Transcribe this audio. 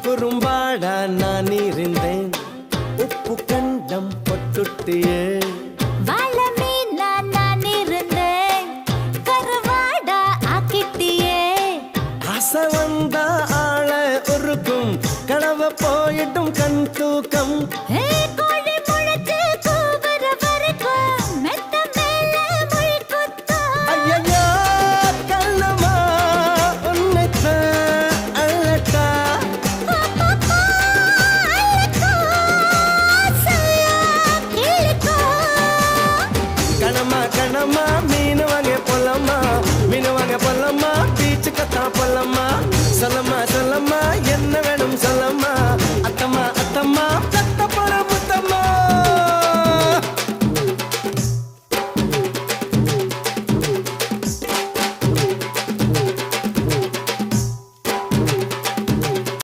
குறும்பாடா நான் இருந்தேன் உப்பு கண்டம் பொட்டுட்டியே வாழ மீனா நான் இருந்தேன் கருவாடா ஆக்கிட்டியே ஆசை வந்தா ஆள உருக்கும் கனவ போயிட்டும் கண் தூக்கம் கோழி முளைச்சு கூவுற வரைக்கும் மெத்த மேல முள் குத்தும் ஐயையோ கண்ணம்மா உன்னைத்தான் அழட்டா கணமா கணமா மீன் வாங்க பொல்லம்மா மீன் வாங்க பொல்லம்மா பீச்சு கத்தா பொல்லம்மா சொல்லம்மா சொல்லம்மா என்ன வேணும் சொல்லம்மா